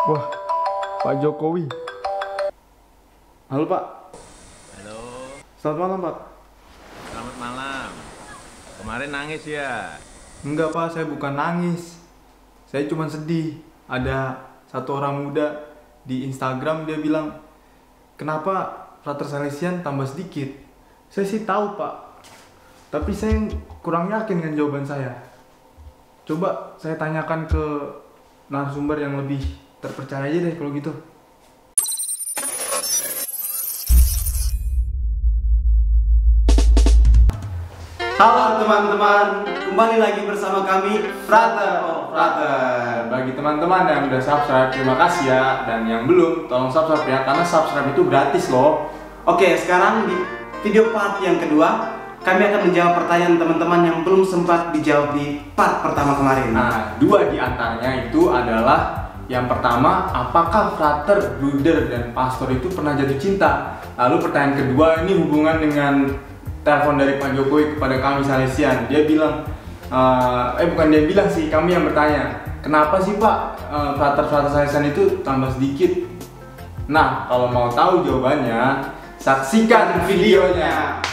Wah, Pak Jokowi. Halo Pak. Halo, Selamat malam Pak. selamat malam. Kemarin nangis ya? Enggak Pak, saya bukan nangis. Saya cuma sedih. Ada satu orang muda di Instagram, dia bilang, kenapa Frater Salesian tambah sedikit? Saya sih tahu Pak, tapi saya kurang yakin dengan jawaban saya. Coba saya tanyakan ke narasumber yang lebih terpercaya aja deh kalau gitu. Halo teman-teman, kembali lagi bersama kami Frater of Frater. Bagi teman-teman yang udah subscribe, terima kasih ya. Dan yang belum, tolong subscribe ya, karena subscribe itu gratis loh. Oke, sekarang di video part yang kedua, kami akan menjawab pertanyaan teman-teman yang belum sempat dijawab di part pertama kemarin. Nah, dua di antaranya itu adalah yang pertama, apakah frater, bruder, dan pastor itu pernah jatuh cinta? Lalu pertanyaan kedua, ini hubungan dengan telepon dari Pak Jokowi kepada kami Salesian. Dia bilang, bukan dia bilang sih, kami yang bertanya, kenapa sih Pak frater Salesian itu tambah sedikit? Nah, kalau mau tahu jawabannya, saksikan videonya.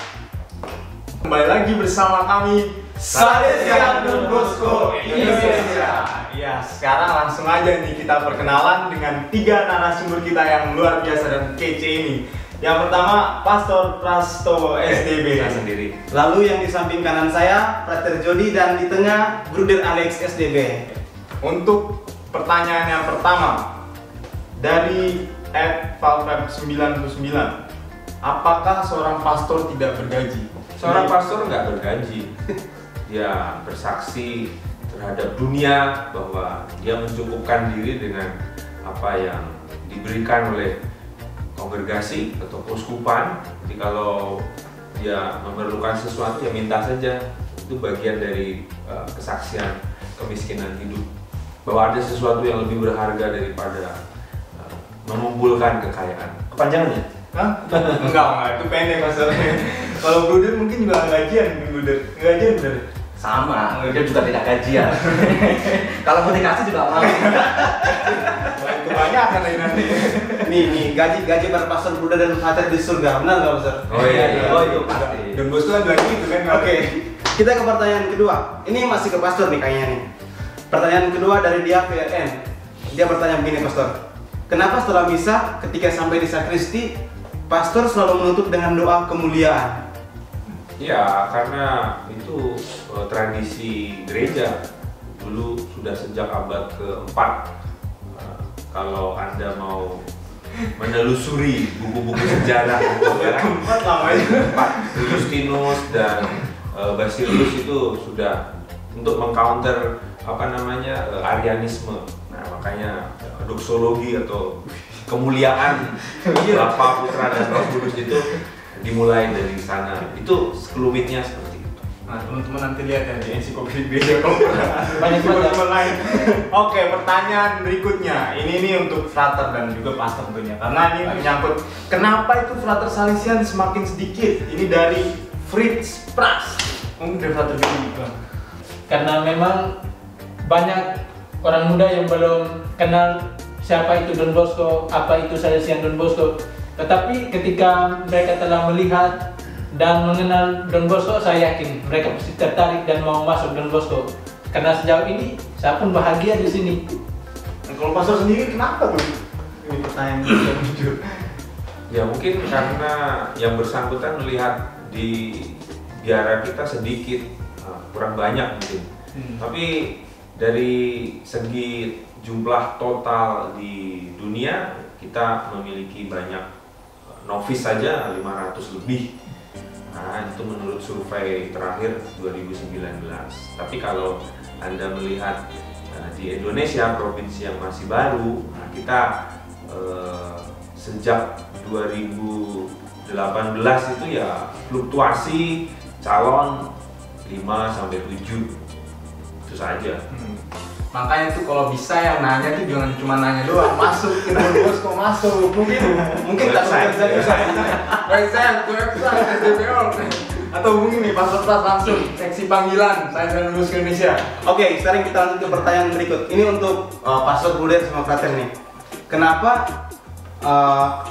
Kembali lagi bersama kami Salesian Don Bosco Indonesia. Ya, sekarang langsung aja nih kita perkenalan dengan tiga narasumber kita yang luar biasa dan kece ini. Yang pertama, Pastor Prasto SDB. Saya sendiri. Lalu yang di samping kanan saya, Frater Jody, dan di tengah, Bruder Alex SDB. Untuk pertanyaan yang pertama dari @valfab99, apakah seorang pastor tidak bergaji? Seorang pastor nggak bergaji, dia bersaksi terhadap dunia bahwa dia mencukupkan diri dengan apa yang diberikan oleh kongregasi atau keuskupan. Jadi kalau dia memerlukan sesuatu ya minta saja. Itu bagian dari kesaksian kemiskinan hidup, bahwa ada sesuatu yang lebih berharga daripada mengumpulkan kekayaan. Kepanjangannya? Hah? Enggak, itu pendek masalahnya. Kalau bruder mungkin juga nggak gajian, bruder. Nggak gajian, bruder. Sama, dia juga tidak gajian. Kalau mau dikasih juga mau. Kebanyakan lagi nanti. Nih, gaji para pastor Bruder dan Frater di surga, benar nggak Pastor? Oh iya, Oh itu pasti. Dan bosku kan bilang gitu kan. Oke, kita ke pertanyaan kedua. Ini masih ke pastor nih kayaknya nih. Pertanyaan kedua dari dia PRN. Dia bertanya begini, Pastor. Kenapa setelah misa ketika sampai di sakristi, pastor selalu menutup dengan doa kemuliaan? Ya, karena itu tradisi gereja dulu sudah sejak abad keempat. Kalau Anda mau menelusuri buku-buku sejarah itu ya, Keempat namanya. Justinus dan Basilus itu sudah untuk mengcounter Arianisme. Nah, makanya doksologi atau kemuliaan Bapa, Putra, dan Roh Kudus itu dimulai dari sana. Itu sekelumitnya seperti itu. Nah, teman-teman nanti lihat ya di ensiklopedia Banyak banget. lain. Oke, pertanyaan berikutnya. Ini nih untuk frater dan juga pastor tentunya. Karena ini menyangkut kenapa itu frater Salesian semakin sedikit. Ini dari Fritz Pras. Mungkin dari frater juga. Karena memang banyak orang muda yang belum kenal siapa itu Don Bosco, apa itu Salesian Don Bosco. Tetapi ketika mereka telah melihat dan mengenal Don Bosco, saya yakin mereka pasti tertarik dan mau masuk Don Bosco. Karena sejauh ini saya pun bahagia di sini. Nah, kalau pastor sendiri kenapa tuh? Ini pertanyaan yang jujur. Ya mungkin karena yang bersangkutan melihat di biara kita sedikit, kurang banyak mungkin. Tapi dari segi jumlah total di dunia, kita memiliki banyak novis saja 500 lebih. Nah, itu menurut survei terakhir 2019. Tapi kalau Anda melihat di Indonesia, provinsi yang masih baru, nah kita sejak 2018 itu ya fluktuasi calon 5 sampai 7. Itu saja. Makanya tuh kalau bisa yang nanya tuh jangan cuma nanya doang, masuk ke Don Bosco, masuk. Mungkin tak Website. website SDPO atau hubungi nih Pastor Pras langsung seksi panggilan saya Don Bosco Indonesia. Oke, sekarang kita lanjut ke pertanyaan berikut. Ini untuk Pastor Bruder sama Frater nih. kenapa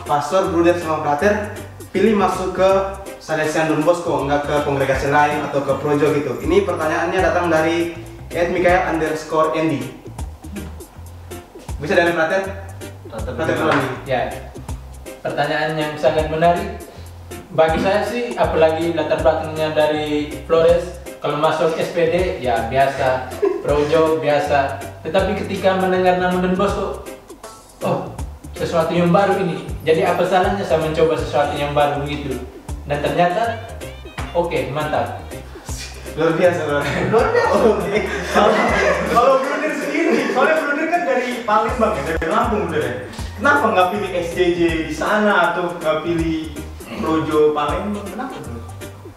pastor, bruder sama frater pilih masuk ke Salesian Don Bosco, nggak ke kongregasi lain atau ke projo gitu? Ini pertanyaannya datang dari @mikael_andy. Bisa dari frater? Frater Rolandi. Ya, pertanyaan yang sangat menarik. Bagi saya sih, apalagi latar belakangnya dari Flores, kalau masuk SPD ya biasa, projo biasa. Tetapi ketika mendengar nama Don Bosco, oh sesuatu yang baru ini. Jadi apa salahnya saya mencoba sesuatu yang baru begitu? Dan ternyata, oke, mantap. Luar biasa, luar biasa. Kalau Bruder sendiri, soalnya Bruder kan dari Palembang ya, dari Lampung Bruder ya. Kenapa nggak pilih SJJ di sana atau nggak pilih Projo Palembang? Kenapa tuh?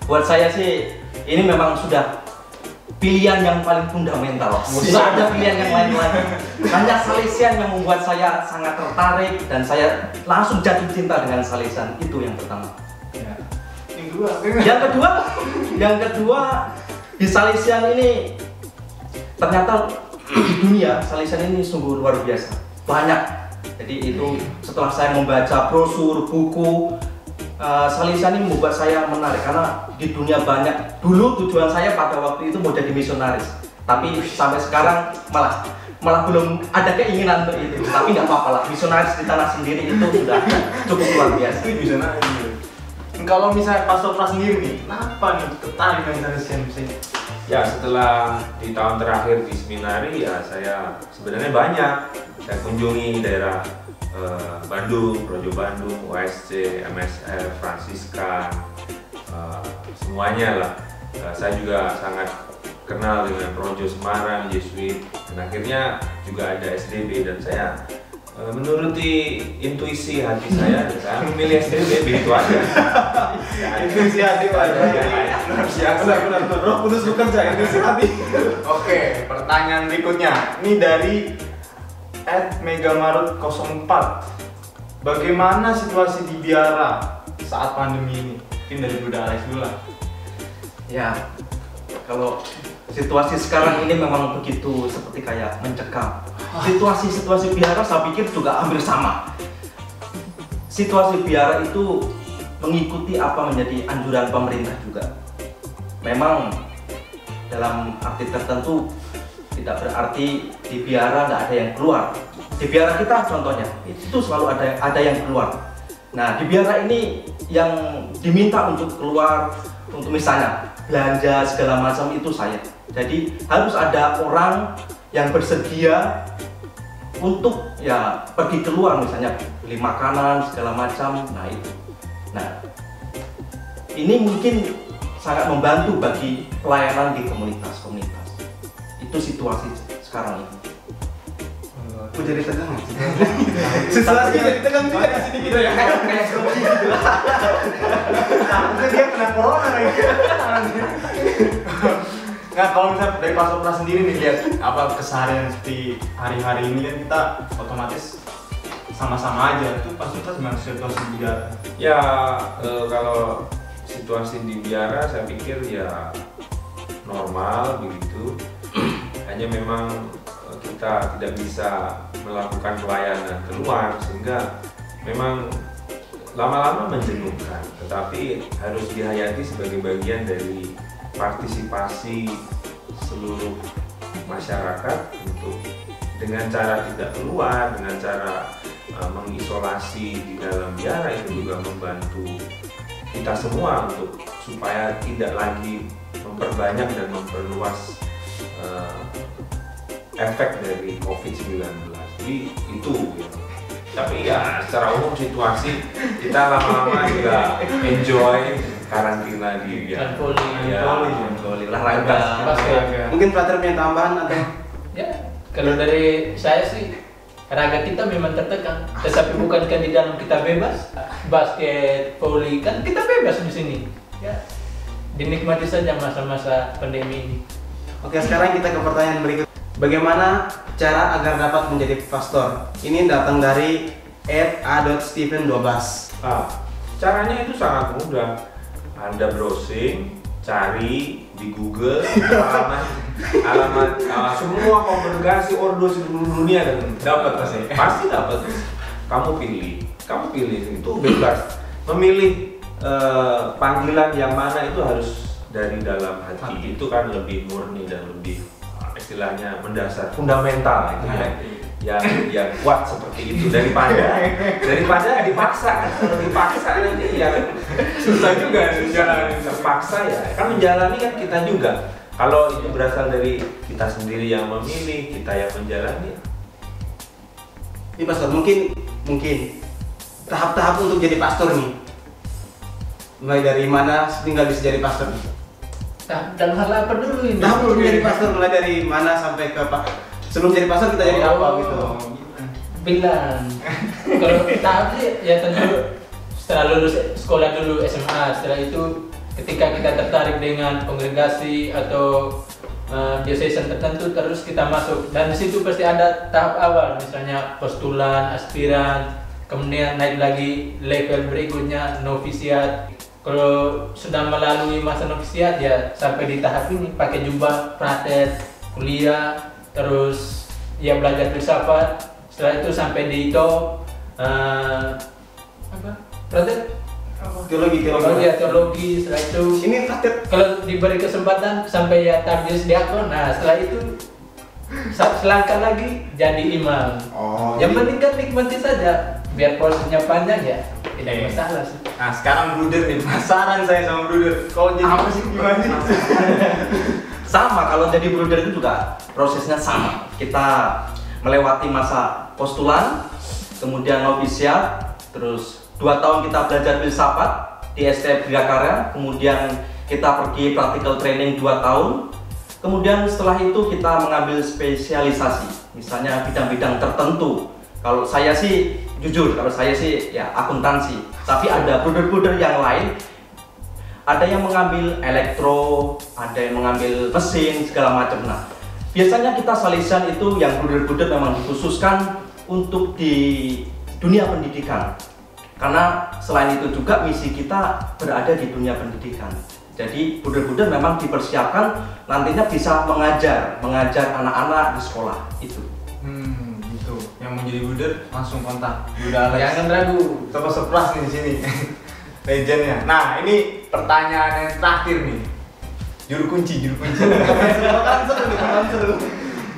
Buat saya sih ini memang sudah pilihan yang paling fundamental. Tidak ada pilihan yang lain-lain. Hanya Salesian yang membuat saya sangat tertarik dan saya langsung jatuh cinta dengan Salesian. Itu yang pertama. Ya. Yang kedua di Salesian ini ternyata di dunia Salesian ini sungguh luar biasa. Banyak. Jadi itu setelah saya membaca brosur, buku, Salesian ini membuat saya menarik karena di dunia banyak. Dulu tujuan saya pada waktu itu mau jadi misionaris, tapi sampai sekarang malah belum ada keinginan untuk itu. Tapi nggak apa-apa lah, misionaris di tanah sendiri itu sudah cukup luar biasa. Itu bisa naik. Kalau misalnya Pastor Pras sendiri nih, kenapa nih tertarik dengan Salesian? Ya setelah di tahun terakhir di seminari ya saya sebenarnya banyak saya kunjungi daerah Bandung, Projo Bandung, OSC, MSR, Franciscan, semuanya lah. Saya juga sangat kenal dengan Projo Semarang, Jesuit, dan akhirnya juga ada SDB dan saya menuruti intuisi hati saya memilih SDB begitu aja. Intuisi hati benar. Roh Kudus bekerja, intuisi hati. Oke, pertanyaan berikutnya. Ini dari @megamarut04. Bagaimana situasi di biara saat pandemi ini? Mungkin dari Bunda Alex dulu lah. Ya, kalau situasi sekarang ini memang begitu seperti kayak mencekam. Situasi biara saya pikir juga hampir sama. Situasi biara itu mengikuti apa menjadi anjuran pemerintah juga. Memang dalam arti tertentu tidak berarti di biara nggak ada yang keluar. Di biara kita contohnya itu selalu ada yang keluar. Nah di biara ini yang diminta untuk keluar untuk misalnya belanja segala macam itu saya. Jadi harus ada orang yang bersedia untuk ya pergi keluar misalnya beli makanan segala macam. Nah itu. Nah ini mungkin sangat membantu bagi pelayanan di komunitas. Itu situasi sekarang ini. Aku jadi tegang. Situasi jadi tegang juga di sini gitu ya. Kayak grogi gitu. Takutnya dia kena corona lagi. Nah, kalau misalnya dari Pastor Pras sendiri nih lihat apa keseharian seperti hari-hari ini kan kita otomatis sama-sama aja. Itu Pastor Pras gimana situasi di biara? Ya kalau situasi di biara saya pikir ya normal begitu. Hanya memang kita tidak bisa melakukan pelayanan keluar sehingga memang lama-lama menjenuhkan. Tetapi harus dihayati sebagai bagian dari partisipasi seluruh masyarakat untuk dengan cara tidak keluar, dengan cara mengisolasi di dalam biara itu juga membantu kita semua untuk supaya tidak lagi memperbanyak dan memperluas efek dari COVID-19. Jadi itu ya. Tapi ya secara umum situasi kita lama-lama juga enjoy karantina di biara. Voli, olahraga. Mungkin Frater punya tambahan atau? Ya, kalau dari saya sih raga kita memang tertekan, tetapi bukankah di dalam kita bebas? Basket, voli kan kita bebas di sini. Ya, dinikmati saja masa-masa pandemi ini. Oke, sekarang kita ke pertanyaan berikut. Bagaimana cara agar dapat menjadi pastor? Ini datang dari @a.steven12. Caranya itu sangat mudah. Anda browsing, cari di Google halaman alamat semua kongregasi ordo seluruh dunia dan dapat pasti dapat. Kamu pilih itu bebas memilih panggilan yang mana itu harus dari dalam hati. Itu kan lebih murni dan lebih istilahnya mendasar, fundamental itu ya. yang kuat seperti itu daripada dipaksa. Kalau dipaksa nanti ya susah juga menjalani. Terpaksa ya kan, menjalani kan kita juga. Kalau itu berasal dari kita sendiri yang memilih, kita yang menjalani. Ini pastor, mungkin tahap-tahap untuk jadi pastor nih. Mulai dari mana tinggal bisa jadi pastor? Nah, dalam hal apa dulu ini? Tahap untuk jadi pastor mulai dari mana sampai ke apa? Sebelum jadi pastor kita jadi apa gitu? Bilang. Kalau tahap sih ya tentu setelah lulus sekolah dulu SMA, setelah itu ketika kita tertarik dengan kongregasi atau diocesan tertentu, terus kita masuk, dan di situ pasti ada tahap awal, misalnya postulan, aspiran, kemudian naik lagi level berikutnya novisiat. Kalau sudah melalui masa novisiat ya sampai di tahap ini pakai jubah, praktek, kuliah, terus ya belajar filsafat. Setelah itu sampai di itu praktek teologi. Setelah itu Ini praktek. kalau diberi kesempatan sampai ya tarbius diakon. Nah setelah itu selangkah lagi jadi imam. Yang penting kan nikmati saja, biar prosesnya panjang ya tidak masalah sih. Nah sekarang Bruder nih, penasaran saya sama Bruder. Kalau jadi apa sih, gimana sih? Sama, kalau jadi bruder itu juga prosesnya sama. Kita melewati masa postulan, kemudian novisiat, terus 2 tahun kita belajar filsafat di STF Bhinneka, kemudian kita pergi practical training 2 tahun, kemudian setelah itu kita mengambil spesialisasi, misalnya bidang-bidang tertentu. Kalau saya sih jujur, kalau saya sih ya akuntansi, tapi ada bruder-bruder yang lain, ada yang mengambil elektro, ada yang mengambil mesin, segala macam. Nah, biasanya kita salesian itu yang bruder-bruder memang dikhususkan untuk di dunia pendidikan. Karena selain itu juga misi kita berada di dunia pendidikan. Jadi bruder-bruder memang dipersiapkan nantinya bisa mengajar anak-anak di sekolah itu. Gitu. Yang mau jadi Bruder langsung kontak Bruder Alex. Jangan ragu. Coba surprise nih di sini. Legendnya. Nah ini pertanyaan yang terakhir nih. Juru kunci.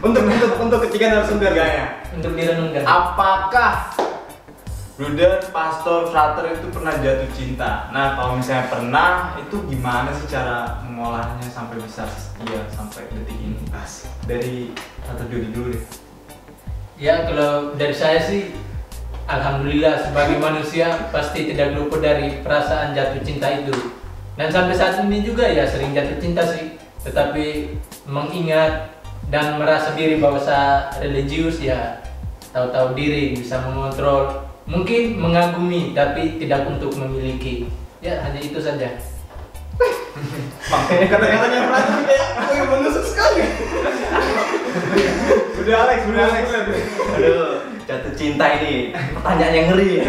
Untuk ketiga narasumber Gaya. Untuk direnungkan. Apakah Bruder, pastor, frater itu pernah jatuh cinta? Nah kalau misalnya pernah, itu gimana sih cara mengolahnya sampai bisa setia sampai detik ini? Dari Frater Jody dulu deh. Ya kalau dari saya sih, alhamdulillah sebagai manusia pasti tidak luput dari perasaan jatuh cinta itu. Dan sampai saat ini juga ya sering jatuh cinta sih, tetapi mengingat dan merasa diri bahwa saya religius ya, tahu-tahu diri bisa mengontrol, mungkin mengagumi tapi tidak untuk memiliki. Ya hanya itu saja. kata-katanya Frater kayak menusuk sekali. Bruder Alex. Aduh, jatuh cinta ini pertanyaan yang ngeri.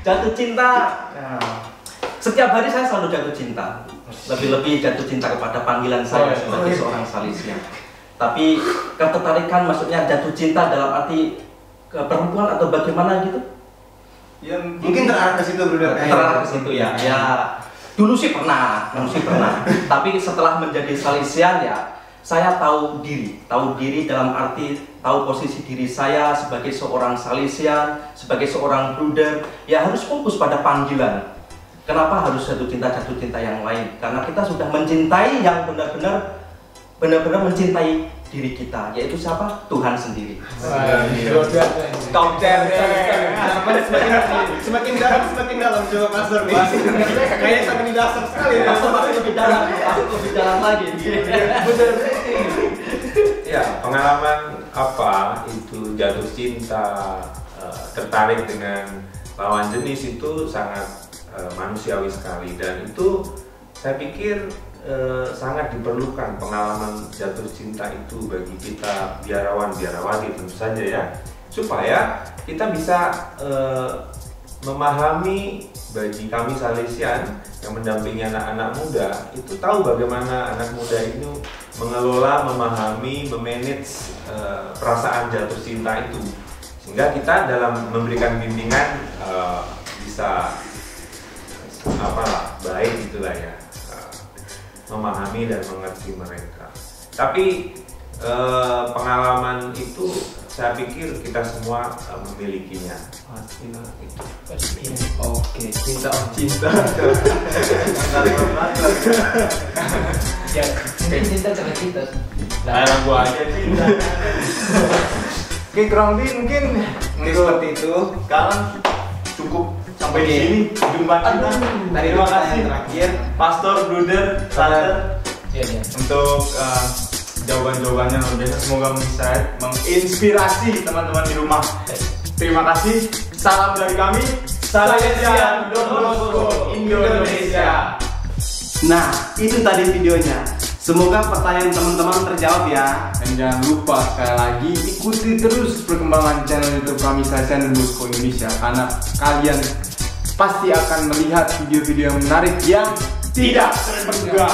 Jatuh cinta, setiap hari saya selalu jatuh cinta. Lebih-lebih jatuh cinta kepada panggilan saya sebagai seorang salesian. Tapi ketertarikan maksudnya jatuh cinta dalam arti ke perempuan atau bagaimana gitu? Ya, mungkin terarah ke situ Bruder. Terarah ke situ ya. Ya, dulu sih pernah. Tapi setelah menjadi salesian ya, saya tahu diri dalam arti tahu posisi diri saya sebagai seorang salesian, sebagai seorang bruder, ya harus fokus pada panggilan. Kenapa harus jatuh cinta yang lain? Karena kita sudah mencintai yang benar-benar mencintai diri kita, yaitu siapa? Tuhan sendiri. Semakin dalam coba pastor nih. Kayaknya sampai di dasar sekali. Lebih dalam lagi. Ya, pengalaman apa itu jatuh cinta, tertarik dengan lawan jenis itu sangat manusiawi sekali, dan itu saya pikir sangat diperlukan pengalaman jatuh cinta itu bagi kita biarawati tentu saja ya, supaya kita bisa memahami bagi kami Salesian yang mendampingi anak-anak muda itu tahu bagaimana anak muda itu mengelola, memahami, memanage perasaan jatuh cinta itu, sehingga kita dalam memberikan bimbingan bisa baik gitulah ya, memahami dan mengerti mereka. Tapi pengalaman itu saya pikir kita semua memilikinya. Pastilah. Pasti. Oke, cinta cinta. Ya, mungkin cinta karena kita. Nah, gua aja cinta. Oke, kurang lebih mungkin Oke, seperti itu. sekarang cukup sampai di sini jumpa kita. Terima kasih terakhir. Pastor, Bruder, Father Iya. untuk jawaban-jawabannya luar biasa. Semoga menginspirasi teman-teman di rumah. Terima kasih. Salam dari kami, Salesian Don Bosco Indonesia. Nah, itu tadi videonya. Semoga pertanyaan teman-teman terjawab ya. Dan jangan lupa sekali lagi ikuti terus perkembangan channel YouTube kami Salesian Don Bosco Indonesia, karena kalian pasti akan melihat video-video yang menarik yang tidak terduga.